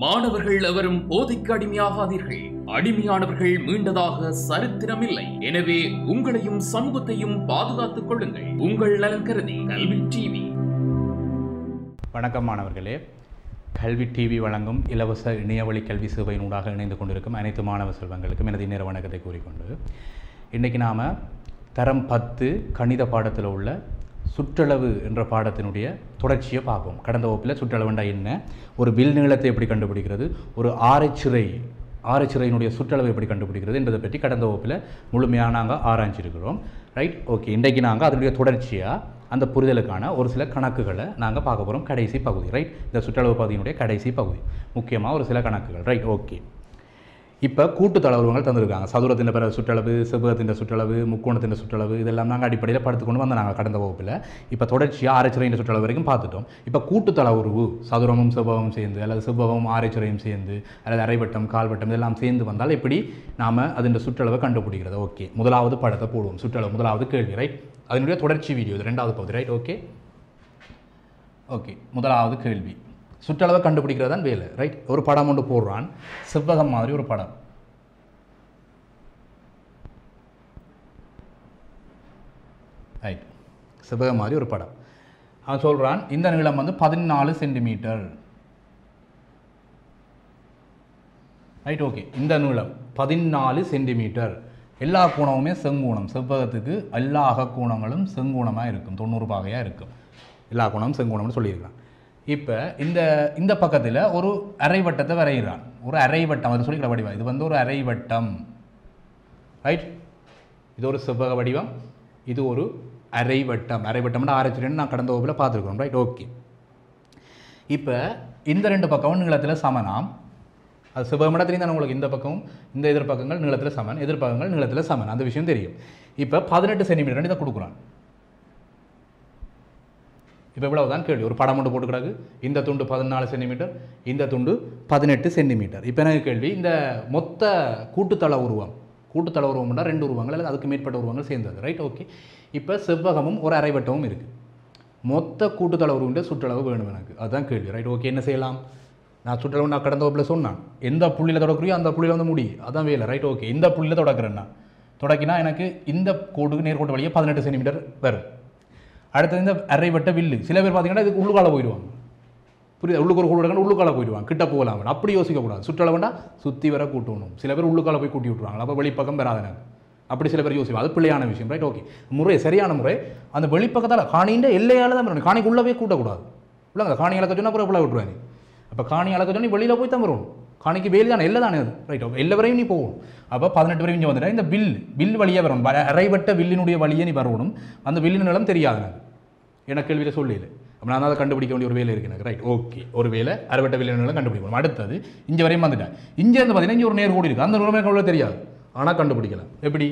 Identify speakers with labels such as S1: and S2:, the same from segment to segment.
S1: மாணவர்கள் எவரும் போதைக்கு அடிமையாகாதீர்கள். அடிமையானவர்கள் மீண்டதாக சரித்திரமில்லை. எனவே உங்களையும் சமூகத்தையும் பாதுகாத்துக் கொள்ளுங்கள். உங்கள் நலன் கருதி கல்வி டிவி.
S2: வணக்கம் மாணவர்களே. கல்வி டிவி வழங்கும் இலவச இணையவழி கல்வி சேவையினூடாக இணைந்து கொண்டிருக்கும் அனைத்து மாணவ செல்வங்களுக்கும் எனது நேர வணக்கத்தை கூறிக்கொண்டு இன்றைக்கி நாம் தரம் 10 கணித பாடத்தில் உள்ள சுற்றளவு என்ற பாடத்தினுடைய தொடர்ச்சியை பார்ப்போம். கடந்த வகுப்பில் சுற்றளவுண்டா என்ன, ஒரு வில் நீளத்தை எப்படி கண்டுபிடிக்கிறது, ஒரு ஆரைச்சிறையினுடைய சுற்றளவை எப்படி கண்டுபிடிக்கிறது என்பதை பற்றி கடந்த வகுப்பில் முழுமையாக நாங்கள் ஆராய்ச்சிருக்கிறோம். Right, okay. இன்றைக்கு நாங்கள் அதனுடைய தொடர்ச்சியாக அந்த புரிதலுக்கான ஒரு சில கணக்குகளை நாங்கள் பார்க்க போகிறோம். கடைசி பகுதி. ரைட், இந்த சுற்றளவு பகுதியினுடைய கடைசி பகுதி, முக்கியமாக ஒரு சில கணக்குகள். Right, okay. இப்போ கூட்டுத்தளவுகள் தந்திருக்காங்க. சதுரத்தின் பிற சுற்றளவு, செவ்வகத்தின் சுற்றளவு, முக்கோணத்தின் சுற்றளவு, இதெல்லாம் நாங்கள் அடிப்படையில் படுத்துக்கொண்டு வந்து நாங்கள் கடந்த வகுப்பில் இப்போ தொடர்ச்சியாக ஆரைச்சிறையின் சுற்றளவு வரைக்கும் பார்த்துட்டோம். இப்போ கூட்டுத்தளவுருவு சதுரமும் செவ்வகமும் சேர்ந்து அல்லது செவ்வகமும் ஆரைச்சிறையும் சேர்ந்து அல்லது அரைவட்டம் கால்வட்டம் இதெல்லாம் சேர்ந்து வந்தால் எப்படி நாம் அதன் சுற்றளவை கண்டுபிடிக்கிறது. ஓகே, முதலாவது படத்தை போடுவோம். சுற்றளவு முதலாவது கேள்வி. ரைட், அதனுடைய தொடர்ச்சி வீடியோ இது ரெண்டாவது பகுதி. Right, okay okay. முதலாவது கேள்வி, சுற்றளவை கண்டுபிடிக்கிறது தான் வேலை. ரைட், ஒரு படம் ஒன்று போடுறான், செவ்வகம் மாதிரி ஒரு படம். ரைட், செவ்வகம் மாதிரி ஒரு படம். அவன் சொல்கிறான் இந்த நீளம் வந்து 14 சென்டிமீட்டர். Right, okay. இந்த நீளம் 14 சென்டிமீட்டர். எல்லா கோணமுமே செங்கோணம். செவ்வகத்துக்கு எல்லா அகக்கோணங்களும் செங்கோணமாக இருக்கும், 90 பாகையாக இருக்கும். எல்லா கோணமும் செங்கோணம்னு சொல்லியிருக்கான். இப்போ இந்த பக்கத்தில் ஒரு அரைவட்டத்தை வரைகிறான். ஒரு அரைவட்டம், அது சொல்லிக்கிற வடிவம். இது வந்து ஒரு அரைவட்டம். ரைட், இது ஒரு செவ்வக வடிவம், இது ஒரு அரைவட்டம். அரைவட்டம்னு ஆராய்ச்சின்னு நான் கடந்த வகுப்பில் பார்த்துருக்கோம். Right, okay. இப்போ இந்த ரெண்டு பக்கமும் நீளத்தில் சமனாம். அது செவ்வகம் இடத்துலையும் தான் உங்களுக்கு இந்த பக்கமும் இந்த எதிர்பக்கங்கள் நீளத்தில் சமன், எதிர்பக்கங்கள் நீளத்தில் சமன், அந்த விஷயம் தெரியும். இப்போ 18 சென்டிமீட்டர் இதை கொடுக்குறான். இப்போ இவ்வளவு தான் கேள்வி. ஒரு படம் மட்டும் போட்டுக்கிறாங்க. இந்த துண்டு 14 சென்டிமீட்டர், இந்த துண்டு 18 சென்டிமீட்டர். இப்போ எனக்கு கேள்வி, இந்த மொத்த கூட்டுத்தள உருவம், கூட்டுத்தள உருவம்னா 2 உருவங்கள் அல்லது அதுக்கு மேற்பட்ட உருவங்கள் சேர்ந்தது. Right, okay. இப்போ செவ்வகமும் ஒரு அரைவட்டமும் இருக்குது. மொத்த கூட்டுத்தள உருவம் சுற்றளவு வேணும் எனக்கு, அதுதான் கேள்வி. Right, okay. என்ன செய்யலாம்? நான் சுற்றளவு நான் கடந்த வகுப்பில் சொன்னான், எந்த புள்ளியில் தொடக்குறியோ அந்த புள்ளியில் வந்து முடி, அதான் வேலை. Right, okay. இந்த புள்ளியில் தொடக்கிறேன்னா தொடக்கினா எனக்கு இந்த கோட்டுக்கு நேர்கோட்டு வழியாக 18 சென்டிமீட்டர் வரும். அடுத்தது இந்த அரைவட்ட வில்லு. சில பேர் பார்த்தீங்கன்னா இதுக்கு உள்ளுக்கால போயிடுவாங்க. புரியுது? உள்ளுக்கு ஒரு கூடுவாங்க, உள்ளுக்கால போயிடுவாங்க, கிட்ட போகலாம். அப்படி யோசிக்கக்கூடாது. சுற்றளவுண்டா சுற்றி வர கூட்டணும். சில பேர் உள்ளுக்கால போய் கூட்டி விட்டுருவாங்க, அப்போ வெளிப்பக்கம் வராது எனக்கு. அப்படி சில பேர் யோசிப்பாங்க. அது பிள்ளையான விஷயம். Right, okay. முறை சரியான முறை அந்த வெளிப்பக்கத்தால் காணின்ற எல்லையால் தான் வரணும். காணிக்கு உள்ளே போய் கூட்டக்கூடாது. இல்லைங்க, காணி அளக்க சொன்னால் அப்புறம் விட்டுருவாங்க. அப்போ காணி அளக்க சொன்னால் வெளியில் போய் தான் வரணும். காணிக்கு வேலி தானே, எல்லை தானே அது. Right, okay. எல்லா வரையும் நீ போகணும். அப்போ 18 வரையும் இங்கே வந்துட்டா இந்த வில் வழியாக வரணும். அரைவட்ட வில்லினுடைய வழியை நீ வரணும். அந்த வில்லின் நிலம் தெரியாது எனக்கு. எனக்கு கேள்வியில் சொல்லல. அப்போ நான் அதை கண்டுபிடிக்க வேண்டிய ஒரு வேலை இருக்கு எனக்கு. Right, okay. ஒரு வேலை அரைவட்ட வில்லின் கண்டுபிடிக்கணும். அடுத்தது இங்கே வரையும் வந்துட்டேன். இங்கே இருந்து பார்த்தீங்கன்னா இங்கே ஒரு நேர்கோடு இருக்குது. அந்த நேர்கோடு தெரியாது, ஆனால் கண்டுபிடிக்கலாம். எப்படி?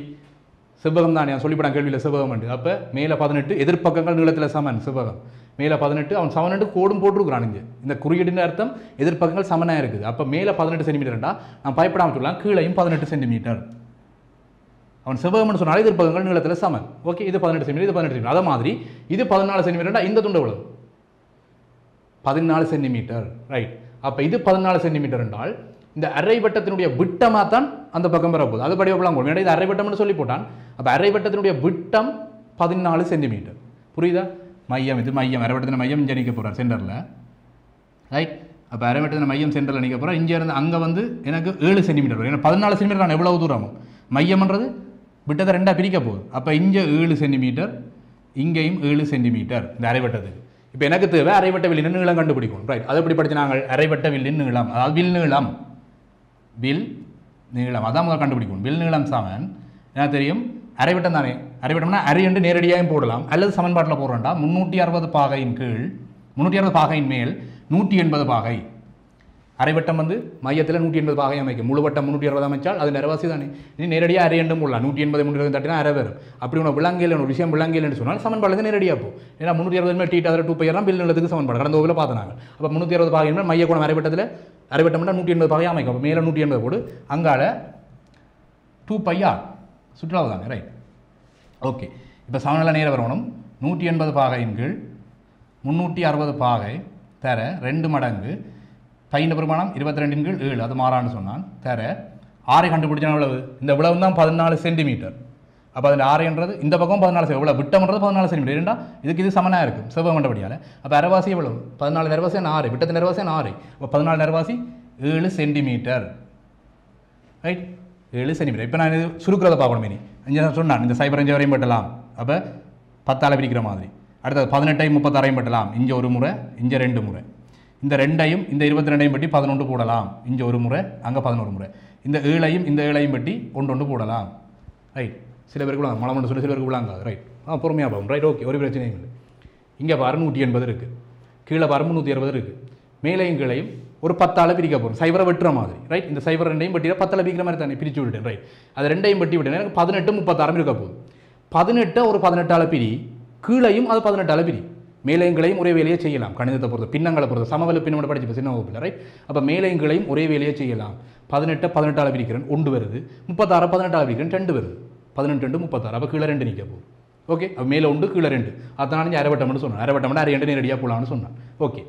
S2: செவ்வகம் தானே சொல்லிவிடான் கேள்வியில், செவ்வகம் உண்டு. அப்போ மேலே 18, எதிர்ப்பக்கங்கள் நீளத்தில் சமன். செவ்வகம் மேலே 18, அவன் 7 கோடும் போட்டுருக்குறான். இங்கே இந்த குறியீடுன்னு அர்த்தம் எதிர்ப்பக்கங்கள் சமனாக இருக்குது. அப்போ மேலே 18 சென்டிமீட்டர்ண்டா நான் பயப்படாமல் சொல்லலாம், கீழையும் 18 சென்டிமீட்டர். அவன் செவ்வகம்னு சொன்னாலே எதிர்ப்பக்கங்கள் நீளத்தில் சமன். ஓகே, இது 18 சென்டிமீட்டர், இது 18 சென்டிமீட்டர். அதே மாதிரி இது 14 சென்டிமீட்டர்ண்டா இந்த துண்டு எவ்வளவு? 14 சென்டிமீட்டர். ரைட், அப்போ இது 14 சென்டிமீட்டர் என்றால் இந்த அரைவட்டத்தினுடைய விட்டமாக தான் அந்த பக்கம் வரப்போகுது. அது படி எப்பலாம் போகும். இது அரைவட்டம்னு சொல்லி போட்டான். அப்போ அரைவட்டத்தினுடைய விட்டம் 14 சென்டிமீட்டர். புரியுதா? மையம், இது மையம். அரைவட்டத்தின் மையம் இங்கே நிற்க போகிறார் சென்டரில். ரைட், அப்போ அரைவட்டத்தின் மையம் சென்டரில் நிற்க போகிறார். இங்கே இருந்து அங்கே வந்து எனக்கு 7 சென்டிமீட்டர் வரும். ஏன்னா 14 சென்டிமீட்டர் நான் எவ்வளவு தூரமும் மையம்ன்றது விட்டத்தை 2ஆக பிரிக்க போகுது. அப்போ இங்கே 7 சென்டிமீட்டர், இங்கேயும் 7 சென்டிமீட்டர் இந்த அரைவட்டத்துக்கு. இப்போ எனக்கு தேவை அரைவட்ட வில்லின் நீளம் கண்டுபிடிக்கணும். ரைட், அதை எப்படி படிச்சு நாங்கள் அரைவட்ட வில்லின் நீளம், அதாவது வில் நீளம் அதான் முதல் கண்டுபிடிக்கணும். வில் நீளம் சமன் எனக்கு தெரியும் அரைவட்டம் தானே. அரைவட்டம்னா அரை என்று நேரடியாகவும் போடலாம், அல்லது சமன்பாட்டில் போடுறோம்டா 360 பாகையின் கீழ் 360 பாகையின் மேல் 180 பாகை. அரைவட்டம் வந்து மையத்தில் 180 பாகை அமைக்கும். முழுவட்டம் 360 அமைச்சால் அது நிறவாசி தானே. இது நேரடியாக அரை எண்டும் போடலாம். 180 320 தட்டினா அரை வரும். அப்படி உனக்கு விளங்கியில் ஒரு விஷயம் விளங்கில்னு சொன்னால் சமன்பாடு நேரடியாக போகும். ஏன்னா 360 டீ அதில் 2 பையெல்லாம் பில் நிலத்துக்கு சமன்பாடு கடந்த வகுப்பில் பார்த்தாங்க. அப்போ 360 பாகை மேல் மைய கோணம் அரைவட்டத்தில் அரைவட்டம்னா 180 பாகை அமைக்கும். அப்போ மேலே 180 போடு, அங்கால 2 பையார் சுற்றுலாவு தானே. Right, okay. இப்போ சமநிலை நேரம் வரணும். 180 பாகையின் கீழ் 360 பாகை தர 2 மடங்கு பையன் பெருமானம் 22/7 அது மாறான்னு சொன்னான் தர ஆரை கண்டுபிடிச்சா எவ்வளவு இந்த இவ்வளவு தான் 14 சென்டிமீட்டர் அப்போ அதில் ஆரைன்றது இந்த பக்கம் 14 எவ்வளோ விட்டம்ன்றது 14 சென்டிமீட்டர் ஏன்னா இதுக்கு இது சமனாக இருக்கும் செவ்வகம் கண்டபடியால் அப்போ அரைவாசி எவ்வளவு 14 நிறவாசி 6 விட்டத்து நிறவாசி 6 அப்போ 14 நிறவாசி 7 சென்டிமீட்டர் ரைட் 7 சென்டிமீட்டர் இப்போ நான் இது சுருக்கிறத பார்க்கணும் இனி இங்கே சொன்னான் இந்த சைபர் 5 வரையும் பட்டலாம் அப்போ 10ஆல் பிரிக்கிற மாதிரி அடுத்தது 18ஐயும் 36ஐயும் பட்டலாம் இங்கே ஒரு முறை இங்கே 2 முறை இந்த 2ஐயும் இந்த 22ஐயும் பட்டி 11 போடலாம் இங்கே ஒரு முறை அங்கே 11 முறை இந்த 7ஐயும் இந்த 7ஐயும் பட்டி ஒன்று போடலாம் ரைட் சில பேருக்கு விளாங்க மழை மட்டும் சொல்லி சில பேருக்கு விளாங்க ரைட் பொறுமையாக போகும் ரைட் ஓகே ஒரு பிரச்சனையும் இல்லை இங்கே 680 இருக்குது கீழே 360 இருக்குது மேலையும் கீழையும் ஒரு 10ஆல் பிரிக்க போகிறோம் சைபரை வெட்டுற மாதிரி ரைட் இந்த சைபர் 2ஐயும் பட்டியில் 10ஆல் பிரிக்கிற மாதிரி தானே பிரித்து விட்டுட்டேன் ரைட் அது 2ஐயும் பட்டி விட்டேன் எனக்கு 18 36 இருக்க போகுது 18 ஒரு 18ஆல் பிரி கீழையும் அது 18ஆல் பிரி மேலையங்களையும் ஒரே வேலையை செய்யலாம் கணிதத்தை பொறுத்து பின்னங்களை பொறுத்து சமவெளி பின்னோட படிச்சு சின்ன வகுப்பில் ரைட் அப்போ மேலையங்களையும் ஒரே வேலையை செய்யலாம் 18 பிரிக்கிறேன் 1 வருது 36 18ஆல் பிரிக்கிறேன் 2 வருது 18 2 36 அப்போ கீழே 2 நிற்க போகுது ஓகே அப்போ மேலே 1 கீழே 2 அதனால நான் அரைவட்டம்னு சொன்னேன் அரைவட்டம்னா அரை 2 நேரடியாக போகலாம்னு சொன்னேன் ஓகே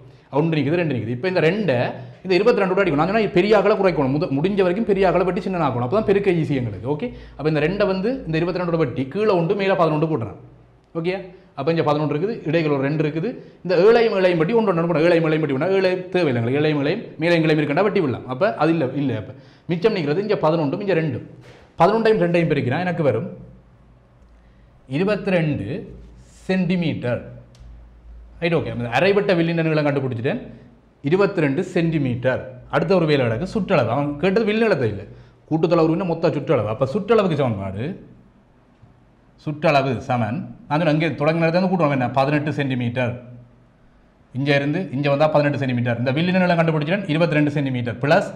S2: 1 நிற்குது 2 நிற்குது இப்போ இந்த 2 இந்த 22 அடிக்கணும் நான் சொன்னால் பெரிய ஆக்களை குறைக்கணும் முடிஞ்ச வரைக்கும் பெரிய ஆக்களை வெட்டி சின்ன ஆக்கணும் அப்போ தான் பெருக்க ஈஸி எங்களுக்கு ஓகே அப்போ இந்த 2 வந்து இந்த 22 வெட்டி கீழே 1 மேலே 11 போட்டுறேன் ஓகே அப்போ இங்கே 11 இருக்குது இடைகள் ஒரு 2 இருக்குது இந்த 7ஐயும் பட்டி 1 போடணும் 7ஐயும் பட்டி விடணும் 7 தேவையில்லை எங்களுக்கு 7ஐயும் மேலையும் இருக்கண்டா வெட்டி விடலாம் அப்போ அது இல்லை அப்போ மிச்சம் நிற்கிறது இங்கே 11 இங்கே 2 11ஐயும் 2ஐயும் பிரிக்கிறேன் எனக்கு வரும் 22 சென்டிமீட்டர் ரைட் ஓகே அரைவட்ட வில்லின் நீளம் கண்டுபிடிச்சிட்டேன் 22 சென்டிமீட்டர் அடுத்த ஒரு வேலை கிடக்கு சுற்றளவு அவன் கேட்டது வில்லினத்தை இல்லை கூட்டுத்தளவு மொத்த சுற்றளவு அப்போ சுற்றளவுக்கு சமன்பாடு சுற்றளவு சமன் நான் அங்கே தொடங்கினது கூட்டுவாங்க என்ன 18 சென்டிமீட்டர் இங்கே இருந்து இங்கே வந்தால் 18 சென்டிமீட்டர் இந்த வில்லின் நீளம் கண்டுபிடிச்சிட்டேன் 22 சென்டிமீட்டர் ப்ளஸ்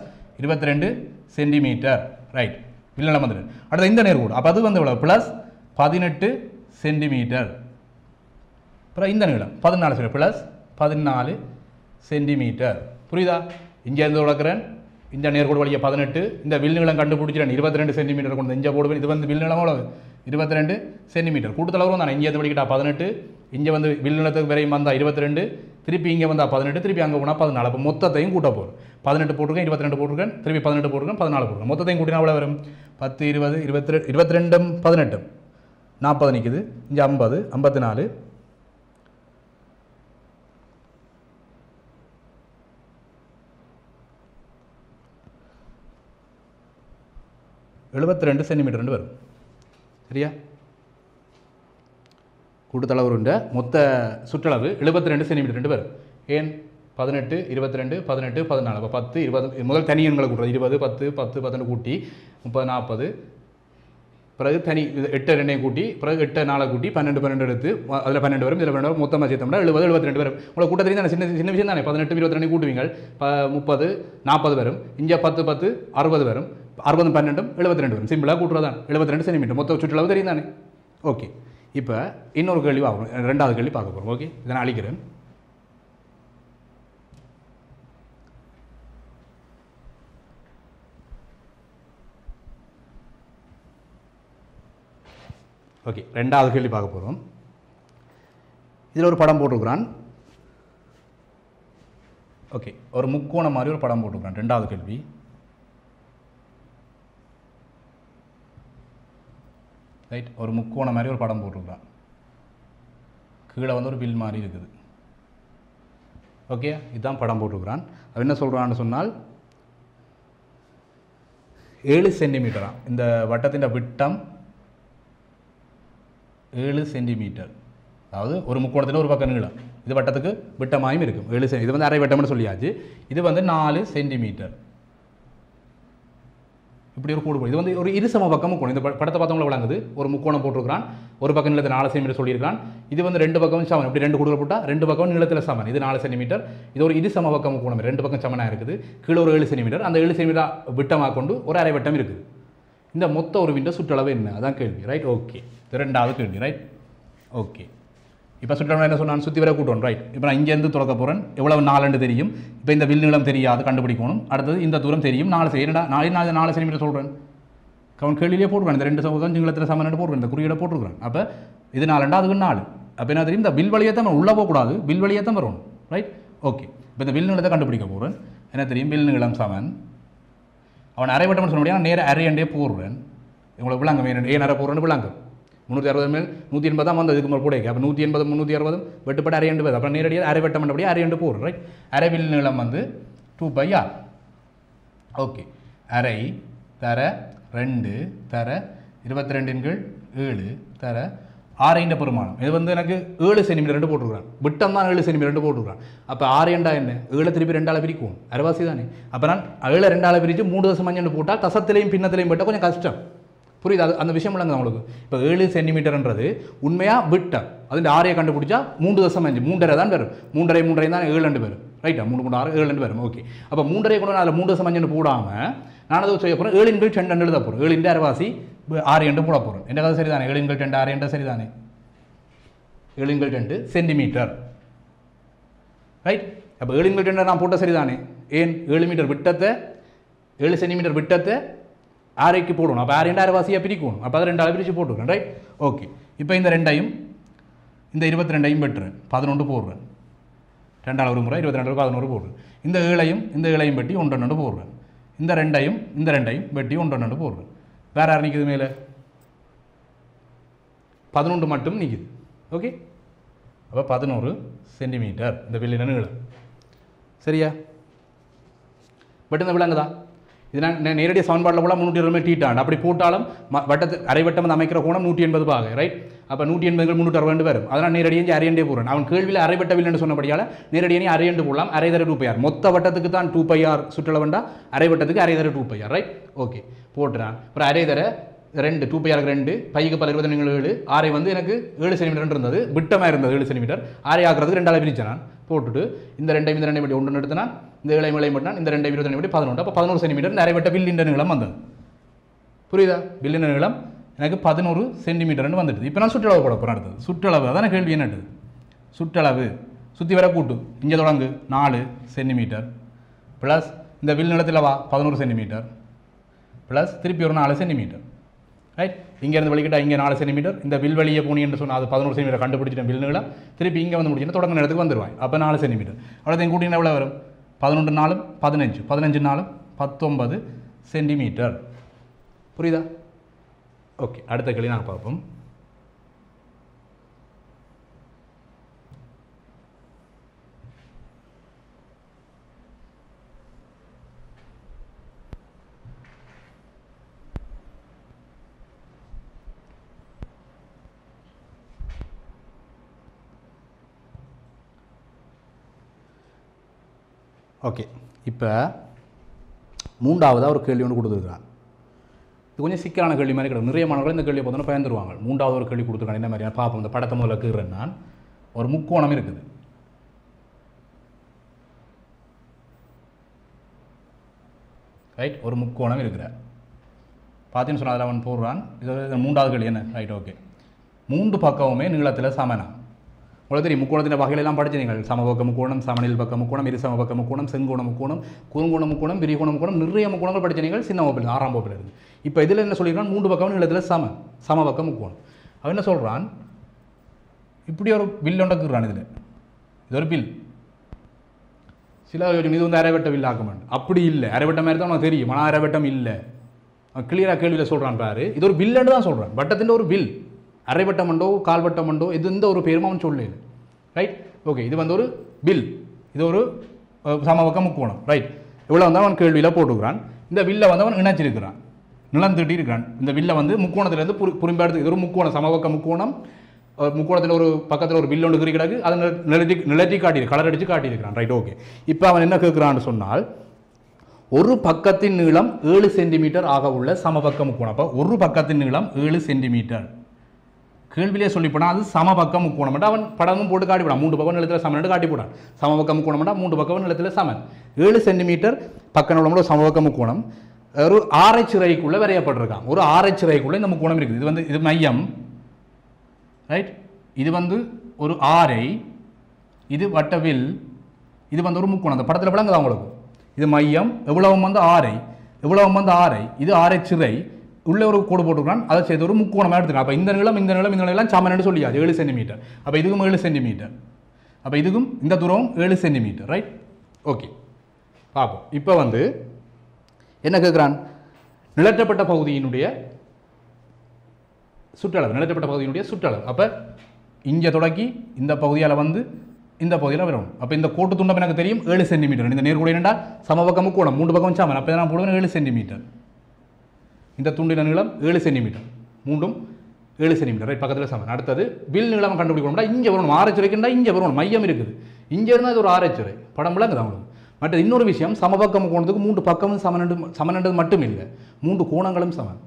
S2: 22 சென்டிமீட்டர் ரைட் வில்லினம் வந்துட்டு அடுத்த இந்த நேர்கோடு அப்போ அது வந்து எவ்வளோ ப்ளஸ் 18 சென்டிமீட்டர் அப்புறம் இந்த நீளம் 14 சென்டி ப்ளஸ் 14 சென்டிமீட்டர் புரியுதா இங்கேருந்து உழக்கிறேன் இந்த நேர்கோடு வழியாக 18 இந்த வில் நீளம் கண்டுபிடிச்சிட்டேன் 22 சென்டிமீட்டர் கொண்டு இங்கே போடுவேன் இது வந்து வில் நீளம் எவ்வளவு 22 சென்டிமீட்டர் கூட்டத்தளவு நான் இங்கே வலிக்கிட்டா 18 இங்கே வந்து வில் நீளத்துக்கு வரையும் வந்தால் 22 திருப்பி இங்கே வந்தால் 18 திருப்பி அங்கே போனால் 14 அப்போ மொத்தத்தையும் கூட்ட போகிறோம் 18 போட்டிருக்கேன் 22 போட்டிருக்கேன் திருப்பி 18 போட்டிருக்கேன் 14 போட்டிருக்கேன் மொத்தத்தையும் கூட்டினா எவ்வளோ வரும் 10 20 22 18 40 நிற்குது இங்கே 50 54 72 சென்டிமீட்டர் வரும் சரியா கூட்டுத்தளவுண்ட மொத்த சுற்றளவு 72 சென்டிமீட்டர் வரும் ஏன் 18 22 18 14 அப்போ 10 20 முதல் தனி எண்களை கூட்டுறது 20 10 10 11 கூட்டி 30 40 பிறகு தனி 8 2 கூட்டி பிறகு 8 4 கூட்டி 12 12 எடுத்து அதில் 12 வரும் இதில் 12 வரும் மொத்தமாக சேர்த்தோம்னா 70 72 வரும் உங்களை கூட்டத்திலேயே தானே சின்ன விஷயம் தானே 18 22 கூட்டுவீங்க 30 40 வரும் இங்கே 10 10 60 வரும் 60 12 72 வரும் சிம்பிளாக கூட்டுறதான் 72 சென்டிமீட்டர் மொத்த சுற்றளவு தெரியும் தானே ஓகே இப்போ இன்னொரு கேள்வி ஆகும் ரெண்டாவது கேள்வி பார்க்க போகிறோம் ஓகே இதை நான் அழிக்கிறேன் ஓகே ரெண்டாவது கேள்வி பார்க்க போகிறோம் இதில் ஒரு படம் போட்டிருக்கிறான் ஓகே ஒரு முக்கோணம் மாதிரி ஒரு படம் போட்டிருக்கிறான் ரெண்டாவது கேள்வி ரைட் ஒரு முக்கோணம் மாதிரி ஒரு படம் போட்டிருக்கிறான் கீழே வந்து ஒரு வில் மாதிரி இருக்குது ஓகே இதுதான் படம் போட்டிருக்கிறான் அவன் என்ன சொல்கிறான்னு சொன்னால் 7 சென்டிமீட்டரா இந்த வட்டத்தின் விட்டம் 7 சென்டிமீட்டர் அதாவது ஒரு முக்கோணத்தில் ஒரு பக்கம் நீளம் இது வட்டத்துக்கு விட்டமாயும் இருக்கும் 7 இது வந்து அரை வட்டம்னு சொல்லியாச்சு இது வந்து 4 சென்டிமீட்டர் இப்படி ஒரு கூடு இது வந்து ஒரு இருசம பக்கம் முக்கோணம் இந்த படத்தை பார்த்தவங்கள விளங்குது ஒரு முக்கோணம் போட்டிருக்கிறான் ஒரு பக்கம் நீளத்தில் 4 சென்டிமீட்டர் சொல்லியிருக்கான் இது வந்து 2 பக்கம் சமன் இப்படி 2 கூடுதல் போட்டால் 2 பக்கம் நீளத்தில் சமன் இது 4 சென்டிமீட்டர் இது ஒரு இருசம பக்கம் முக்கோணம் 2 பக்கம் சமனாக இருக்குது கீழே ஒரு 7 சென்டிமீட்டர் அந்த 7 சென்டிமீட்டர் விட்டமாக கொண்டு ஒரு அரை வட்டம் இருக்குது இந்த மொத்த ஒரு விண்ட சுற்றளவு என்ன அதான் கேள்வி ரைட் ஓகே ரெண்டாவது கேள்வி ரைட் ஓகே இப்போ சுற்றளவு என்ன சொன்னான் சுற்றி வர கூட்டணும் ரைட் இப்போ நான் இங்கேருந்து தொடக்க போகிறேன் எவ்வளவு 4 தெரியும் இப்போ இந்த வில் நீளம் தெரியாது கண்டுபிடிக்கணும் அடுத்தது இந்த தூரம் தெரியும் 4 செய்யறா 4 சென்டிமீட்டர் சொல்கிறேன் அவன் கேள்வியிலே போட்டுருக்கான் இந்த 2 சமூகம் நீளத்தில் சமன் போட்டுருக்கேன் இந்த குறியீடை போட்டுருக்கான் அப்போ இது 4 அதுக்கு 4 அப்போ என்ன தெரியும் இந்த வில் வழியை தான் உள்ளே போகக்கூடாது வில் வழியை தான் வரணும் ரைட் ஓகே இப்போ இந்த வில் நீளத்தை கண்டுபிடிக்க போகிறேன் என்ன தெரியும் வில் நீளம் சமன் அவன் அரை வட்டம்னு சொல்ல முடியாது நேராக அரையண்டே போடுறேன் உங்களுக்கு விளங்கும் ஏன் அரை போடுறேன்னு விளங்கும் 360 மேல் 180 தான் வந்து இதுக்கு மேல் கூட அப்போ 180 360 வெட்டுப்பட்டு அரையண்டு வருது அப்புறம் நேரடியாக அரை வட்டம் பண்ணபடியே அரையண்டு போடுறோம் ரைட் அரை வில் நீளம் வந்து 2πr ஓகே அரை தர 2 தர 22/7 தர 6 பெருமானம் இது வந்து எனக்கு 7 சென்டிமீட்டர் போட்டுருக்கான் விட்டம் தான் 7 சென்டிமீட்டர் போட்டுருக்கான் அப்போ 6 என்ன 7 திருப்பி 2 பிரிக்கும் அரைவாசி தானே அப்போ நான் 7 2 பிரித்து 3.5 போட்டால் தசத்திலையும் பின்னத்திலையும் போட்டால் கொஞ்சம் கஷ்டம் புரியுது அது அந்த விஷயம் இல்லைங்க உங்களுக்கு இப்போ 7 சென்டிமீட்டர்ன்றது உண்மையாக விட்டம் அது 6 கண்டுபிடிச்சா 3.5 3.5 தான் வரும் 3.5 தான் 7 வரும் ரைட்டா 3 3 6 7 வரும் ஓகே அப்போ 3.5 கொண்டு அதில் 3.5 போடாமல் நான் அதை செய்ய போகிறேன் 7 எழுத போகிறேன் 7 அரைவாசி 6 போட போகிறேன் என்ன கதை சரிதானே 7 2 6 சரிதானே 7 2 சென்டிமீட்டர் ரைட் அப்போ 7 2 நான் போட்ட சரிதானே ஏன் 7 மீட்டர் விட்டத்தை 7 சென்டிமீட்டர் விட்டத்தை 6க்கு போடணும் அப்போ 6 அரைவாசியாக பிரிக்கணும் அப்போ அதை 2 பிரித்து போட்டுருக்கேன் ரைட் ஓகே இப்போ இந்த 2ஐயும் இந்த 22ஐயும் வெட்டுறேன் 11 போடுறேன் 2 ஒரு முறை 22 11 போடுறேன் இந்த 7ஐயும் வெட்டி 1 போடுறேன் இந்த 2ஐயும் வெட்டி 1 போடுறேன் வேறு யார் நிற்குது மேலே 11 மட்டும் நிற்குது ஓகே அப்போ 11 சென்டிமீட்டர் இந்த வில்லின நீளம் சரியா பட் இந்த விலங்கு தான் இது நான் நேரடியாக சமன்பாட்டில் போல 320 தீட்டாண்டு அப்படி போட்டாலும் வட்டத்து அரை வட்டம் வந்து அமைக்கிற கோணம் 180 பாக ரைட் அப்போ 180 360 வரும் அதனால் நேரடியாக அரையண்டே போடுறேன் அவன் கேள்வியில் அரை வட்ட வில்லுன்னு சொன்னபடியால் நேரடியாக அரையண்டு போடலாம் அரை தர 2πr மொத்த வட்டத்துக்கு தான் 2πr சுற்றளவண்டா அரை வட்டத்துக்கு அரை தர 2πr ரைட் ஓகே போட்டுறான் அப்புறம் அரை தர 2 2πr 2 பைக்கு பல 27 6 வந்து எனக்கு 7 சென்டிமீட்டர் இருந்தது விட்டமாக இருந்தது 7 சென்டிமீட்டர் 6 ஆக்குறதுக்கு 2 பிரிச்சேன் நான் போட்டுட்டு இந்த 2 பட்டி 1 எடுத்தனா இந்த 7 மட்டும் இந்த 2 22 பட்டி 11 அப்போ 11 சென்டிமீட்டர் நிறைய வட்ட வில்லின் நீளம் வந்தது புரியுதா வில்லின் நீளம் எனக்கு 11 சென்டிமீட்டர்னு வந்துடுது இப்போ நான் சுற்றளவு போட போகிறேன் அடுத்தது சுற்றளவு அதான கேள்வி என்னது சுற்றளவு சுற்றி வர கூட்டு இங்கே தொடங்கு 4 சென்டிமீட்டர் ப்ளஸ் இந்த வில் நிலத்தில் வா 11 சென்டிமீட்டர் ப்ளஸ் திருப்பி ஒரு 4 சென்டிமீட்டர் ரைட் இங்கேருந்து வலிக்கிட்டா இங்கே 4 சென்டிமீட்டர் இந்த வில் வழியே போனீங்கன்னு சொன்னால் அது 11 சென்டிமீட்டர் கண்டுபிடிச்சிட்டேன் வில் நீளம் திருப்பி இங்கே வந்து முடிச்சுன்னா தொடங்க இடத்துக்கு வந்துடுவாங்க அப்போ 4 சென்டிமீட்டர் அவ்வளோதான் கூட்டினா எவ்வளோ வரும் 11 4 15 15 4 19 சென்டிமீட்டர் புரியுதா ஓகே அடுத்த கேள்வி நாங்கள் பார்ப்போம் ஓகே இப்போ மூன்றாவதாக ஒரு கேள்வி ஒன்று கொடுத்துருக்கான் இது கொஞ்சம் சிக்கலான கேள்வி மாதிரி கிடையாது நிறைய மாணவர்கள் இந்த கேள்வியை பார்த்தோன்னா பயந்துருவாங்க மூன்றாவது ஒரு கேள்வி கொடுத்துருக்காங்க என்ன மாதிரி பார்ப்போம் இந்த படத்தை முதல்ல கீறேன் நான் ஒரு முக்கோணம் இருக்குது ரைட் ஒரு முக்கோணம் இருக்கிற பார்த்தீங்கன்னு சொன்னால் அதில் அவன் போடுறான் இது மூன்றாவது கேள்வி என்ன ரைட் ஓகே 3 பக்கமுமே நீளத்தில் சமனா உங்களுக்கு தெரியும் முக்கோணத்தின் வகையிலெல்லாம் படிச்சிருங்கள் சமபக்க முக்கோணம் சமநில் பக்க முக்கோணம் இருசம பக்க முக்கோணம் செங்கோண முக்கோணம் குறுங்கோண முக்கோணம் விரிகோண முக்கோணம் நிறைய முக்கோணங்கள் படிச்சிருங்கள் சின்ன வகுப்பில் 6ஆம் வகுப்பில் இருந்து இப்போ இதில் என்ன சொல்லியிருக்கான் 3 பக்கம் நீளத்தில் சமபக்க முக்கோணம் அவன் என்ன சொல்கிறான் இப்படி ஒரு வில் ஒன்றக்குறான் இதில் இது ஒரு வில் சில இது வந்து அரைவட்ட வில் ஆக்க மாட்டேன் அப்படி இல்லை அரைவட்ட மாதிரி தான் உனக்கு தெரியும் ஆனால் அரைவட்டம் இல்லை அவன் கிளியராக கேள்வியில் சொல்கிறான் பாரு இது ஒரு வில்லுன்னு தான் சொல்கிறான் வட்டத்தின் ஒரு வில் அரைவட்டம் மண்டோ கால்வட்டம் மண்டோ இது எந்த ஒரு பேரும் அவன் சொல்லல ரைட் ஓகே இது வந்து ஒரு வில் இது ஒரு சமபக்க முக்கோணம் ரைட் இவ்வளோ வந்து அவன் கேள்வியில் போட்டுக்கிறான் இந்த வில்லை வந்து அவன் இணைச்சிருக்கிறான் நிலந்துட்டி இருக்கிறான் இந்த வில்லை வந்து முக்கோணத்துலேருந்து புரிம்பெடுத்து இது ஒரு முக்கோணம் சமபக்க முக்கோணம் முக்கோணத்தில் ஒரு பக்கத்தில் ஒரு வில் ஒன்று கிடக்கு அதை நிலட்டி கலர் அடித்து காட்டியிருக்கிறான் ரைட் ஓகே இப்போ அவன் என்ன கேட்குறான்னு சொன்னால் ஒரு பக்கத்தின் நீளம் 7 சென்டிமீட்டர் ஆக உள்ள சமபக்க முக்கோணம் அப்போ ஒரு பக்கத்தின் நீளம் 7 சென்டிமீட்டர் கேள்வியிலே சொல்லிப்போனா அது சமபக்க முக்கோணம் அவன் படமும் போட்டு காட்டிவிடான் 3 பக்கம் நிலத்தில் சமன் காட்டி போடான் சமபக்க முக்கோணம் 3 பக்கம் நிலத்தில் சமன் 7 சென்டிமீட்டர் பக்கம் உள்ள சமபக்க முக்கோணம் ஒரு ஆரைச்சிறைக்குள்ளே வரையப்பட்டிருக்கான் ஒரு ஆரைச்சிறைக்குள்ளே இந்த முக்கோணம் இருக்குது இது வந்து இது மையம் ரைட் இது வந்து ஒரு ஆரை இது வட்டவில் இது வந்து ஒரு முக்கோணம் அந்த படத்தில் விளங்குதா உங்களுக்கு இது மையம் எவ்வளவு வந்து ஆரை எவ்வளவு வந்து ஆரை இது ஆரைச்சிறை உள்ள ஒரு கோடு போட்டுருக்கான் அதை செய்து ஒரு முக்கோணமாக எடுத்துக்கலாம் அப்போ இந்த நிலம் சமன்னு சொல்லியாது 7 சென்டிமீட்டர் அப்போ இதுக்கும் 7 சென்டிமீட்டர் அப்போ இதுக்கும் இந்த தூரம் 7 சென்டிமீட்டர் ரைட் ஓகே பார்ப்போம். இப்போ வந்து என்ன கேட்குறான், நிலற்றப்பட்ட பகுதியினுடைய சுற்றளவு, நிலற்றப்பட்ட பகுதியினுடைய சுற்றளவு. அப்போ இங்கே தொடக்கி இந்த பகுதியால் வந்து இந்த பகுதியில் வரும். அப்போ இந்த கோட்டு துண்டம் எனக்கு தெரியும் 7 சென்டிமீட்டர். இந்த நேர்கோடு என்னடா சமபக்கம் முக்கோணம் 3 பக்கம் சாமன். அப்போ நான் போடுவேன் 7 சென்டிமீட்டர். இந்த துண்டின நீளம் 7 சென்டிமீட்டர், மூன்றும் 7 சென்டிமீட்டர் ரைட், பக்கத்தில் சமன். அடுத்தது வில் நீளம் கண்டுபிடிக்கணும்னா இங்கே வரணும், ஆரச்சுரைக்குண்டா இங்கே வரணும், மையம் இருக்குது, இங்கே இருந்தால் இது ஒரு ஆரச்சுரை. படம் விளங்குது அவங்களுக்கு. மற்ற இன்னொரு விஷயம், சமபக்கம் கோணத்துக்கு 3 பக்கமும் சமனன்றது மட்டும் இல்லை, 3 கோணங்களும் சமன்.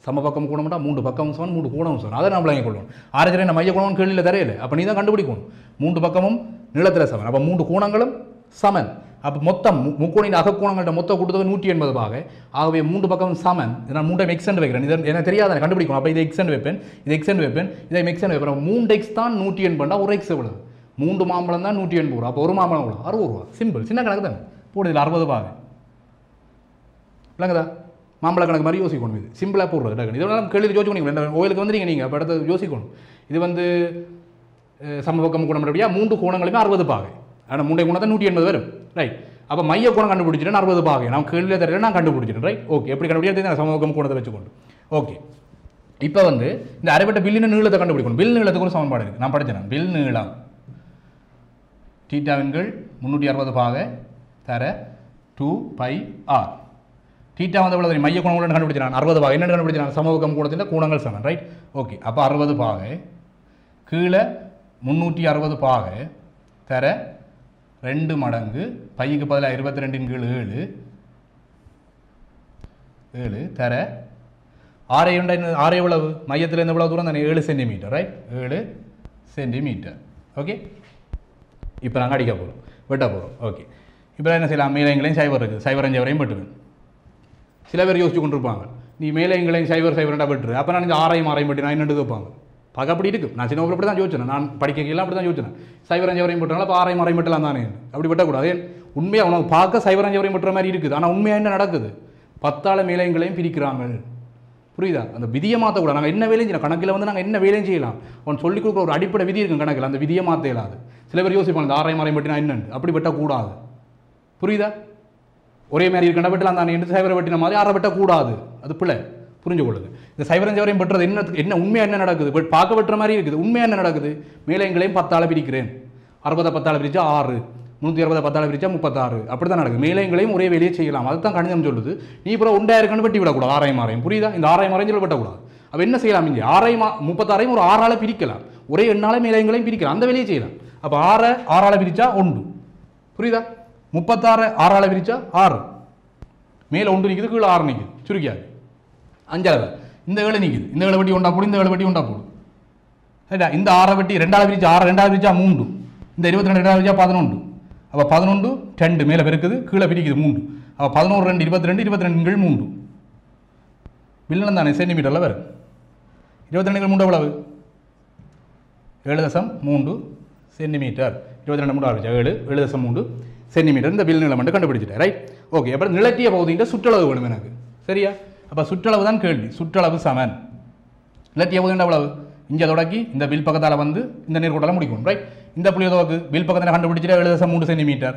S2: சமபக்கம் கோணம்டா 3 பக்கமும் சமன், 3 கோணமும் சமன். அதை நான் விளங்கிக் கொள்ளணும். ஆரச்சுரை என்ன மைய கோணம் கேள்வியில் தரையில்லை. அப்போ நீ தான் கண்டுபிடிக்கணும். 3 பக்கமும் நிலத்தில் சமன், அப்போ 3 கோணங்களும் சமன். அப்போ மொத்தம் முக்கோணின் அகக்கோணங்கள்ட்ட மொத்த கூட்டுத்தொகை 180 பாக. ஆகவே 3 பக்கமும் சமன். நான் 3 எக்ஸ்டெண்ட் வைக்கிறேன். இதை எனக்கு தெரியாத கண்டுபிடிக்கணும். அப்போ இதை எக்ஸ்டெண்ட் வைப்பேன், இதை எக்ஸ்டெண்ட் வைப்பேன், இதை எக்ஸ்டெண்ட் வைப்பேன். 3 எக்ஸ் தான் 180, ஒரு எக்ஸ் எவ்வளவு, 3 மாம்பழம் தான் 180 ரூபா. அப்போ ஒரு மாம்பழம் எவ்வளோ, 60 ரூபா. சிம்பிள், சின்ன கணக்கு தானே. போடுது 60 பாக. இல்லைங்கதா, மாம்பழ கணக்கு மாதிரி யோசிக்கணும். இது சிம்பிளாக போடுறது. இதனால கேள்வி யோசிக்கணும். கோயிலுக்கு வந்துடுங்க நீங்கள், அப்போ அடுத்து யோசிக்கணும். இது வந்து சமபக்கம் கோணம் எப்படியா 3 கோணங்களுமே 60 பாகை. ஆனால் 3 கோணம் தான் 180 வரும் ரைட். அப்போ மைய கோணம் கண்டுபிடிச்சிட்டு 60 பாகை நான் கேள்வியில் தரல, நான் கண்டுபிடிச்சிட்டேன் ரைட். ஓகே, எப்படி கண்டுபிடிக்கிறது, சமபக்கம் கோணத்தை வச்சுக்கொண்டு. ஓகே, இப்போ வந்து இந்த அரைப்பட்ட பில்லின நீளத்தை கண்டுபிடிக்கணும். பில் நீளத்துக்கு ஒரு சமன்பாடு இருக்குது, நான் படித்தேன். பில் நீளம் தீட்டாவின்கள் 360 பாகை தர 2πr. தீட்டா வந்து எவ்வளோ தெரியும், மைய கோணம் கண்டுபிடிச்சான் 60 பாகை. என்ன கண்டுபிடிச்சான், சமபக்கம் கோணத்தின் கோணங்கள் சமன் ரைட். ஓகே, அப்போ 60 பாகை கீழே 360 பாகை தர 2 மடங்கு பைக்கு பதிலாக 22 கீழ் 7 7 தர ஆரை உண்டா, ஆரை எவ்வளவு, மையத்திலேருந்து எவ்வளோ தூரம் தானே, 7 சென்டிமீட்டர் ரைட், 7 சென்டிமீட்டர். ஓகே, இப்போ நாங்கள் அடிக்க போகிறோம், வெட்ட போகிறோம். ஓகே, இப்போ என்ன செய்யலாம், மேலே எங்களையும் சைவர் இருக்குது, சைவர் 5 வரையும் வெட்டுவேன். சில பேர் யோசிச்சு கொண்டிருப்பாங்க, நீ மேலே எங்களையும் சைவர்ண்டா வெட்டுரு, அப்போ நான் இந்த ஆரையும் வெட்டி நான் என்னென்னு கேட்பாங்க. பார்க்க அப்படி இருக்குது. நான் சின்ன அப்படி தான் யோசிச்சேன், நான் படிக்கலாம் அப்படி தான் யோசிச்சேன். சைவர் 5 வரையும் வெட்டுறாங்களா, அப்போ ஆரையும் வெட்டலாம் தானே, அப்படி வெட்டக்கூடாது. உண்மையாக உனக்கு பார்க்க சைவர் 5 வரையும் வெட்டுற மாதிரி இருக்குது, ஆனால் உண்மையாக என்ன நடக்குது, 10 மேலே எங்களையும் பிரிக்கிறாங்க. புரியுதா, அந்த விதியை மாற்றக்கூடாது. நாங்கள் என்ன வேலையும் செய்யலாம், கணக்கில் வந்து நாங்கள் என்ன வேலையும் செய்யலாம். அவன் சொல்லிக் கொடுக்குற ஒரு அடிப்படை விதி இருக்கும் கணக்கில், அந்த விதியை மாற்ற இயலாது. சில பேர் யோசிப்பாங்க, இந்த ஆரையும் வெட்டினா என்னன்னு, அப்படி வெட்டக்கூடாது. புரியுதா, ஒரே மாதிரி இருக்கா வெட்டலாம் தானே என்று சைவரை வெட்டின மாதிரி 6 வெட்டக்கூடாது, அது பிள்ளை, புரிஞ்சு கொள்ளுங்க. இந்த சைவர் 5 வரையும் வெட்டுறது என்ன உண்மையாக என்ன நடக்குது, பார்க்க வெட்டுற மாதிரி இருக்குது. உண்மையாக என்ன நடக்குது, மேலே எங்களையும் 10 பிரிக்கிறேன், 60 10 பிரிச்சா 6, 360 10 பிரிச்சா 36, அப்படி தான் நடக்குது. மேலே எங்களையும் ஒரே வேலையை செய்யலாம், அதுதான் கணிதம் சொல்லுது. நீ இப்போ 1,000 வெட்டி விடக்கூடாது, ஆரையும் புரியுதா, இந்த ஆரையும் சொல்லி வெட்டக்கூடாது. அப்போ என்ன செய்யலாம், இங்கே 36 ஒரு 6 பிரிக்கலாம், ஒரே எண்ணால் மேலே எங்களையும் பிரிக்கலாம், அந்த வேலையை செய்யலாம். அப்போ 6 பிரிச்சா 1, புரியுதா, 36 6 பிரிச்சா 6, மேலே 1 நிற்குது, கீழே 6 நிற்குது, சுருக்கியாது 5. இந்த 7 நிற்குது, இந்த 7 வெட்டி ஒன்றா போடு, இந்த 7 வெட்டி ஒன்றா போடு ரைட்டா. இந்த 6 வெட்டி 2 பிரிச்சா 6, 2 பிரிச்சா 3, இந்த 22 2 பிரிச்சா 11. அப்போ 11 2 மேலே பெருக்குது, கீழே பிரிக்குது 3. அப்போ 11 2 22, 22 3 வில்லனம் தானே, சென்டிமீட்டரில் வரும். 22 3 எவ்வளவு, 7.3 சென்டிமீட்டர். 22 3 7 7.3 சென்டிமீட்டர். இந்த வில் நீளம் மட்டும் கண்டுபிடிச்சிட்டேன் ரைட். ஓகே, அப்புறம் நிலத்திய பகுதியின் சுற்றளவு வேணும் எனக்கு, சரியா. அப்போ சுற்றளவு தான் கேள்வி, சுற்றளவு சமன் நிலத்திய பகுதி எவ்வளவு, இங்கே தொடக்கி இந்த வில் பக்கத்தால் வந்து இந்த நேர்கோட்டால் முடிக்கணும் ரைட். இந்த புள்ளிய துவக்கு வில் பக்கத்தில் கண்டுபிடிச்சிட்டு 7.3 சென்டிமீட்டர்,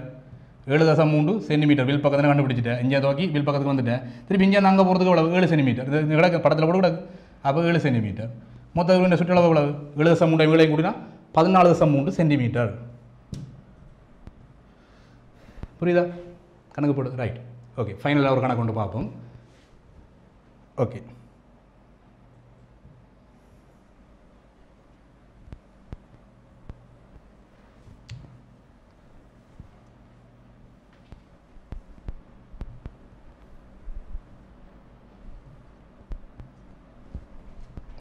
S2: 7.3 சென்டிமீட்டர் வில் பக்கத்தில் கண்டுபிடிச்சிட்டேன். இங்கே துவக்கி வில் பக்கத்துக்கு வந்துட்டேன். திருப்பி இங்கே அங்கே போகிறதுக்கு எவ்வளவு, 7 சென்டிமீட்டர். இது கிடக்கு படத்தில் கூட கிடக்கு. அப்போ 7 சென்டிமீட்டர். மொத்த இந்த சுற்றளவு எவ்வளவு, 7.3 விலையும் கூட்டினா 14.3 சென்டிமீட்டர். புரியுதா, கணக்கு போடுது ரைட். ஓகே, ஃபைனலாக ஒரு கணக்கு கொண்டு பார்ப்போம். ஓகே,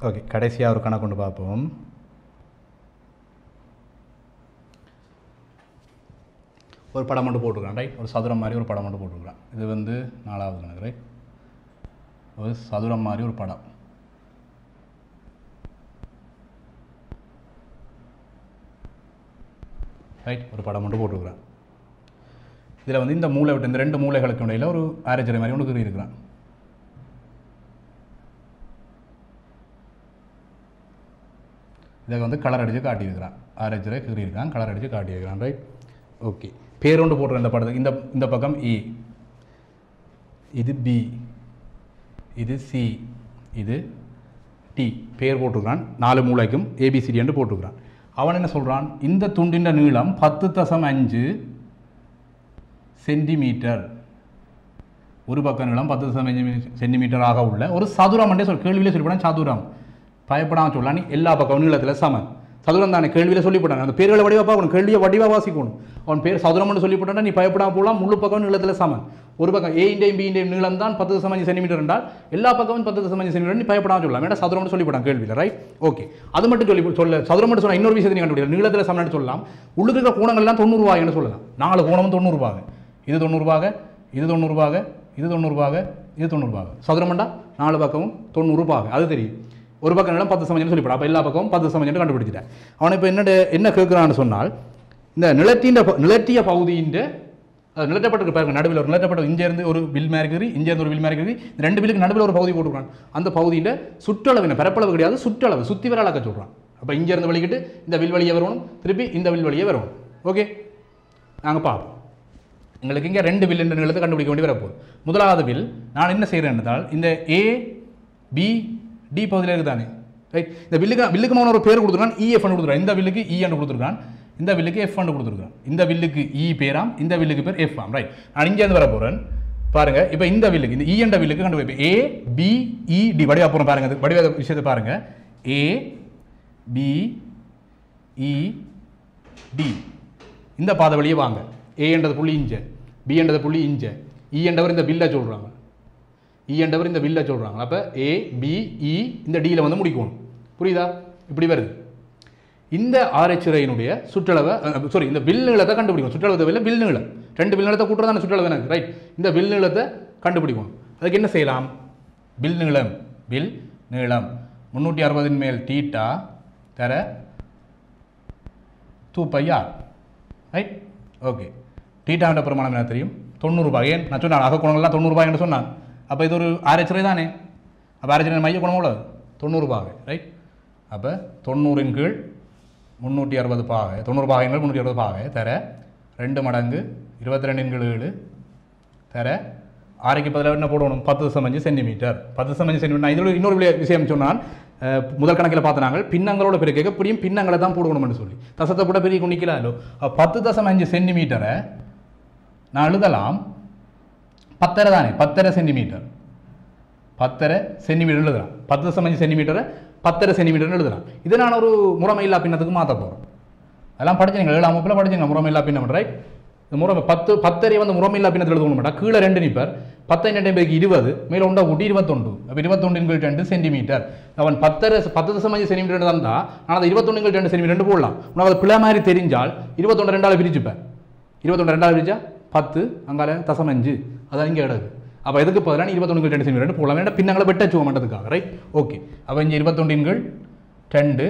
S2: ஓகே, கடைசியாக ஒரு கணக்கு கொண்டு பார்ப்போம். ஒரு படம் மட்டும் போட்டுருக்கான் ரைட், ஒரு சதுரம் மாதிரி ஒரு படம் மட்டும் போட்டுருக்கான். இது வந்து 4வது கணக்கு ரைட், ஒரு சதுரம் மாதிரி ஒரு படம். ரைட், ஒரு படம் மட்டும் போட்டுருக்குறான். இதில் வந்து இந்த மூளை விட்டு இந்த 2 மூளைகளுக்கு இடையில் ஒரு ஆரஞ்சரை மாதிரி ஒன்று கீறி இருக்கிறான். இதை வந்து கலர் அடித்து காட்டியிருக்கிறான், ஆரஞ்சரை கீறி இருக்கான், கலர் அடித்து காட்டியிருக்கிறான் ரைட். ஓகே, பேரோண்டு போட்டுறேன் இந்த படத்துக்கு. இந்த பக்கம் இ, இது பி, இது சி, இது டி பேர் போட்டுக்கிறான். 4 மூலைக்கும் ஏபிசிடி என்று போட்டுக்கிறான். அவன் என்ன சொல்கிறான், இந்த துண்டின் நீளம் 10.5 சென்டிமீட்டர், ஒரு பக்க நீளம் 10.5 சென்டிமீட்டர் ஆக உள்ள ஒரு சதுரம் என்றே கேள்வியிலே சொல்லிவிடான். சதுரம் பயப்படாமல் சொல்லலாம், நீ எல்லா பக்கம் நீளத்தில் சமன் சதுரம் தானே கேள்வியில் சொல்லிவிட்டாங்க. அந்த பேர்களை வடிவாக பார்க்கணும், கேள்வியை வடிவாக வாசிக்கணும். அவன் பேர் சதுரம்னு சொல்லிவிட்டான், நீ பயப்படாமல் போகலாம். முழு பக்கம் நீளத்தில் சமன், ஒரு பக்கம் ஏ இண்டையும் பி இண்டையும் நீளம் தான் 10.5 சென்டிமீட்டர் என்றால் எல்லா பக்கமும் 10.5 சென்டிமீட்டர், நீ பயப்படாமல் சொல்லலாம். ஏன்னா சதுரம்னு சொல்லிவிட்டான் கேள்வியில், ரைட்? ஓகே, அது மட்டும் சதுரம் மட்டும் சொன்னால் இன்னொரு விஷயத்தை கண்டுபிடிக்கலாம். நீளத்தில் சமன் சொல்லலாம். உள்ளுக்கு இருக்கிற கோணங்கள்லாம் 90 ரூபாய்னு சொல்லலாம். 4 கோணமும் 90 ரூபாய், இது 90 ரூபாய், இது 90 ரூபாய், இது 90 ரூபாய், இது 90 ரூபாய். சதுரமண்டா 4 பக்கமும் 90 ரூபாய், அது தெரியும். ஒரு பக்கம் நீளம் 10 சொல்லிவிடும். அப்போ எல்லா பக்கமும் 10 கண்டுபிடிச்சிட்டேன். அவனை இப்போ என்ன கேட்குறான்னு சொன்னால், இந்த நிலத்திய பகுதியின் நிலட்டப்பட்டிருக்கு பாருங்க, நடுவில் ஒரு நிலட்டப்பட்ட இங்கேருந்து ஒரு வில் மாதிரி இருக்குது, இங்கேருந்து ஒரு வில் மாதிரி இருக்குது. இந்த 2 வில்லுக்கு நடுவில் ஒரு பகுதி போட்டுக்கிறான். அந்த பகுதியில் சுற்றளவு, பரப்பளவு கிடையாது, சுற்றளவு சுற்றி வர அளக்க சொல்கிறான். அப்போ இங்கேருந்து வலிக்கிட்டு இந்த வில் வழியே வரணும், திருப்பி இந்த வில் வழியே வரணும். ஓகே, நாங்கள் பார்ப்போம். எங்களுக்கு இங்கே 2 வில் என்ற நிலத்தை கண்டுபிடிக்க வேண்டி வரப்போகுது. முதலாவது வில் நான் என்ன செய்கிறேன் என்றால், இந்த ஏ பி டி பகுதியில் இருக்குது தானே, ரைட்? இந்த வில்லுக்கு அவன் ஒரு பேர் கொடுத்துருக்கான், இஎஃப் கொடுத்துருக்கான். இந்த வில்லுக்கு இ என்று கொடுத்துருக்கான், இந்த வில்லுக்கு எஃப் கொடுத்துருக்கான். இந்த வில்லுக்கு இ பேராம், இந்த வில்லுக்கு பேர் எஃப் ஆம், ரைட்? நான் இங்கேருந்து வர போகிறேன் பாருங்க. இப்போ இந்த வில்லுக்கு, இந்த இ என்ற வில்லுக்கு கண்டுபிடிப்பேன். ஏ பி இ டி வடிவா போகிறோம் பாருங்க, அது வடிவ விஷயத்தை பாருங்க. ஏ பி இ டி இந்த பாதை வழியே வாங்க. ஏ என்றது புள்ளி இஞ்ச, பி என்றது புள்ளி இஞ்ச, இ என்றவர் இந்த வில்லை சொல்கிறாங்க, இ என்றவர் இந்த வில்லை சொல்கிறாங்க. அப்போ ஏ பி இ இந்த டியில் வந்து முடிக்கணும். புரியுதா? இப்படி வருது. இந்த ஆரைச்சுரையினுடைய சுற்றளவை, சாரி, இந்த வில் நீளத்தை கண்டுபிடிக்கணும். சுற்றளவு இல்லை, வில் நீளம். 2 வில் நீளத்தை கூட்டுறதான சுற்றளவு எனக்கு, ரைட்? இந்த வில் நீளத்தை கண்டுபிடிக்கணும். அதுக்கு என்ன செய்யலாம்? வில் நீளம் 360 மேல் தீட்டா தர 2πr, ரைட்? ஓகே, தீட்டாண்ட பிரமாணம் என்ன தெரியும்? 90 ரூபாய். ஏன் நான் சொன்னேன் அகக்குணங்கள்லாம் 90 ரூபாய் என்று சொன்னான். அப்போ இது ஒரு ஆரைச்சுரை தானே. அப்போ ஆரைச்சுரை மைய குணம் எவ்வளோ? 90 ரூபாய், ரைட்? அப்போ 90 கீழ் 360 பாகை, 90 பாகைகள் 360 பாகை தர 2 மடங்கு 22 கீழ் 7 தர 6க்கு பதிலாக என்ன போடணும்? 10.5 சென்டிமீட்டர். 10.5 சென்டிமீட்டர். நான் இதில் இன்னொரு விஷயம் சொன்னால், முதல் கணக்கில் பார்த்த நாங்கள் பின்னங்களோட பெருக்க எப்படியும் பின்னங்களை தான் போடணும்னு சொல்லி தசத்தை கூட பெரிய குணிக்கலாமோ. 10.5 சென்டிமீட்டரை நான் எழுதலாம் 10.5 தானே, 10.5 சென்டிமீட்டர், 10.5 சென்டிமீட்டர் எழுதலாம். 10.5 சென்டிமீட்டரை 10.5 சென்டிமீட்டர் எழுதலாம். இதை நான் ஒரு முறைமையில்லா பின்னத்துக்கு மாற்ற போகிறோம். அதெல்லாம் படிச்சுங்க, 7ஆம் வகுப்பில் படிச்சுங்க முறைமையில்லா பின்னம், ரைட்? இந்த முறை 10.5 வந்து முறைமையில்லா பின்னத்தில் எழுதணும் மாட்டா. கீழே 2 நிப்பர், 10 20 மேலே உண்டா கூட்டி 21. அப்போ 21 2 சென்டிமீட்டர். அவன் 10.5 சென்டிமீட்டர் தந்தால் நான் அதை 21 2 சென்டிமீட்டர் போடலாம். உனக்கு அது பிள்ளை மாதிரி தெரிஞ்சால் 21 2ஆல் பிரிச்சுப்பேன். 21 2ஆல் பிரிச்சா 10, அங்கால 0.5, அதான் இங்கே கிடக்கு. அப்போ எதுக்கு பதிலாக 21 2 சென்டிமீட்டர் போடலாம். வேண்டாம் பின்னங்களை வெட்ட வச்சுவோம் மாட்டதுக்காக, ரைட்? ஓகே, அப்போ இங்கே 21 2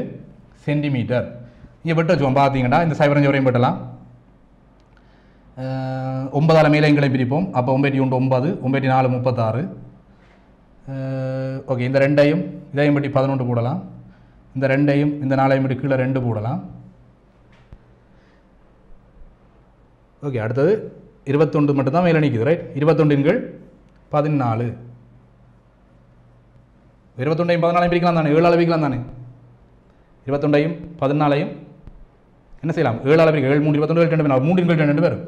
S2: சென்டிமீட்டர் இங்கே வெட்ட வச்சுவோம். பார்த்தீங்கன்னா இந்த 0 வரையும் வெட்டலாம். 9ஆல் மேலே எங்களை பிரிப்போம். அப்போ 9 9, 9 4 36. ஓகே, இந்த 2ஐயும் இதையும் பற்றி 11 போடலாம். இந்த 2ஐயும் இந்த 4ஐயும் பற்றி கீழே 2 போடலாம். ஓகே, அடுத்தது 21 மட்டும்தான் மேலே நிற்குது, ரைட்? 21 14. 21ஐயும் 14ஐயும் பிரிக்கலாம் தானே, 7ஆல் பிரிக்கலாம் தானே. 21ஐயும் 14ஐயும் என்ன செய்யலாம்? 7ஆல் பிரிக்க 7 3 21 2 3 2 பேர்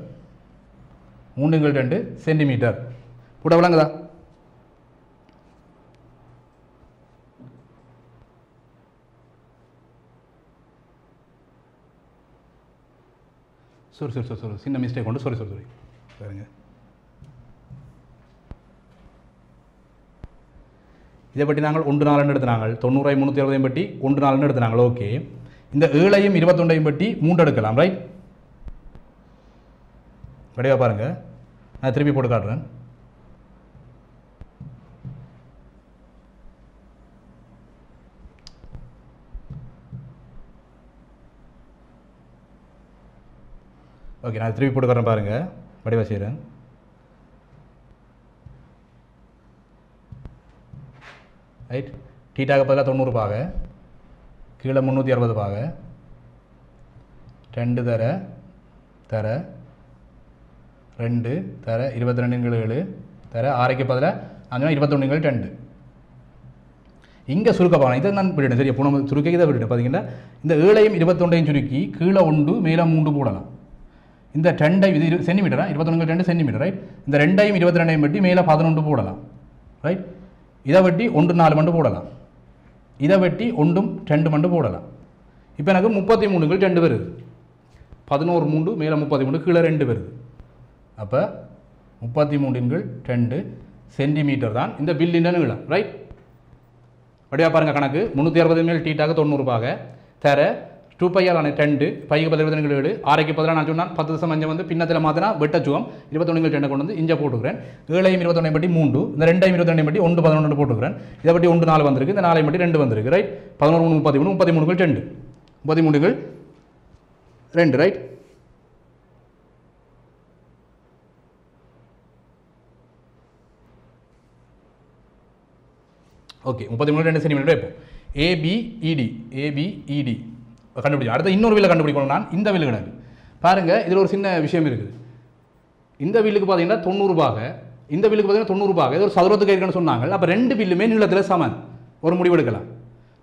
S2: 3 2 சென்டிமீட்டர் கூட விளங்குதா? sorry சின்ன மிஸ்டேக் உண்டு. sorry பாருங்க. இதை பற்றி நாங்கள் 1 4 எடுத்துனாங்க. 90 360 பற்றி 1 4 எடுத்துனாங்க. ஓகே, இந்த 7ஐயும் 21ஐயும் பற்றி 3 எடுக்கலாம், ரைட்? வடிவா பாருங்க, நான் திருப்பி போட்டு காட்டுறேன். ஓகே, நான் திருப்பி போட்டு காட்டுறேன் பாருங்க, வடிவா செய்கிறேன். ரைட், டீட்டாக பதிலாக 90 பாகை, கீழே 360 பாகை, 2 தர 2 தர 22 7 தர 6க்கு பதிலாக 21 2 இங்கே சுருக்க பார்க்கலாம். இதை நான் விட்டுட்டேன் சரியா. இப்போ நம்ம சுருக்கி இதை விட்டுட்டேன். பார்த்தீங்கன்னா இந்த 7ஐயும் 21ஐயும் சுருக்கி கீழே 1 மேலே 3 போடலாம். இந்த 2 இது சென்டிமீட்டரா 21 2 சென்டிமீட்டர் ரைட். இந்த 2ஐயும் 22ஐயும் வெட்டி மேலே 11 போடலாம் ரைட். இதை வெட்டி 1 4 மண்டு போடலாம். இதை வெட்டி 1 2 மண்டு போடலாம். இப்போ எனக்கு 33 2 வருது. 11 3 மேலே 33 கீழே 2 வருது. அப்போ 33 2 சென்டிமீட்டர் தான் இந்த பில்லின் நீளம் ரைட். அப்படியா பாருங்கள் கணக்கு 360 மேல் டீட்டாக 90 பாக தர 2π ஆன 2 பைக்கு 17 7 6க்கு பதிலாக நான் சொன்னால் 10.5 வந்து பின்னத்தில் மாற்றினா வெட்டச்சுவம் 21 2 கொண்டு வந்து இங்கே போட்டுக்கிறேன். 7ஐயும் 21 பட்டி 3 இந்த 2ஐயும் 22 பட்டி 1 11 போட்டுக்கிறேன். இதை பட்டி 1 4 வந்திருக்கு. இந்த 4 பட்டி 2 வந்திருக்கு ரைட். 11 33 33 2 33 2 ரைட். Okay 33 2 centimetre. இப்போ ஏபிஇடி கண்டுபிடிக்கும். அடுத்த இன்னொரு வில்லை கண்டுபிடிக்கணும். நான் இந்த வில்லு கணக்கு பாருங்கள். இதில் ஒரு சின்ன விஷயம் இருக்குது. இந்த வில்லுக்கு பார்த்தீங்கன்னா 90 பாக, இந்த வில்லுக்கு பார்த்தீங்கன்னா 90 பாக. இது ஒரு சதுரத்துக்கு இருக்குன்னு சொன்னாங்க. அப்போ 2 பில்லுமே நீளத்தில் சமன். ஒரு முடிவு எடுக்கலாம்.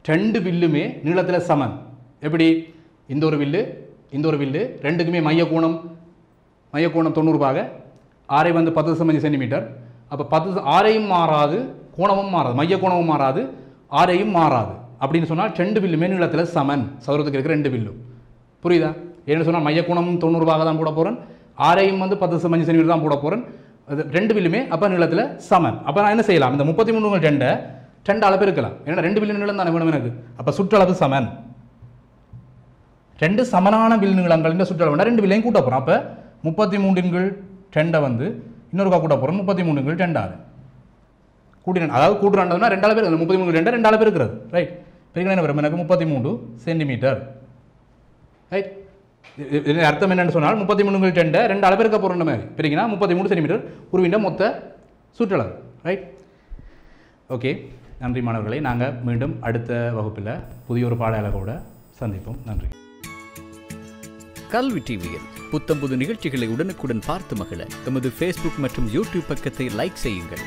S2: 2 பில்லுமே நீளத்தில் சமன். எப்படி? இந்த ஒரு வில்லு ரெண்டுக்குமே மையக்கோணம் 90 பாக. 6 வந்து 10.5 சென்டிமீட்டர். அப்போ 10 6ஐயும் மாறாது, கோணமும் மாறாது, மைய கோணமும் மாறாது, 6ஐயும் மாறாது. அப்படின்னு சொன்னால் 2 பில்லுமே நீளத்தில் சமன். சதுரத்துக்கு இருக்கிற 2 பில்லும் புரியுதா? ஏன்னு சொன்னால் மைய கோணமும் 90 பாக தான் போட போகிறேன். 6ஐயும் வந்து 10.5 சென்டிமீட்டர் தான் போட போகிறேன். அது 2 பில்லுமே அப்போ நீளத்தில் சமன். அப்போ நான் என்ன செய்யலாம்? இந்த 33 2 அளவு இருக்கலாம். ஏன்னா 2 பில்லியன் நீளம் தானே வேணும் எனக்கு. அப்போ சுற்றளவு சமன். 2 சமனான பில் நீளங்கள் இந்த சுற்றளவு 2 பில்லையும் கூட்ட போகிறோம். அப்போ 33 2 வந்து இன்னொரு கூட்ட போகிறோம். 33 2 ஆறு கூட்டினேன். அதாவது கூட்டுறாண்டதுன்னா 2 அளவு இருக்குது. 33 2 அளவு இருக்கிறது ரைட். பெருக்கினா என்ன வரும்? எனக்கு 33 சென்டிமீட்டர் ரைட். இது அர்த்தம் என்னென்னு சொன்னால் 33 2 அளவு இருக்க போகிற மாதிரி பெருக்கினா 33 சென்டிமீட்டர் உருவின்ற மொத்த சுற்றளவு ரைட். ஓகே நன்றி மாணவர்களை. நாங்கள் மீண்டும் அடுத்த வகுப்பில் புதிய ஒரு பாடலோட சந்திப்போம். நன்றி.
S3: கல்வி டிவியில் புத்தம்புது நிகழ்ச்சிகளை உடனுக்குடன் பார்த்து மகிழ எமது ஃபேஸ்புக் மற்றும் யூடியூப் பக்கத்தை லைக் செய்யுங்கள்.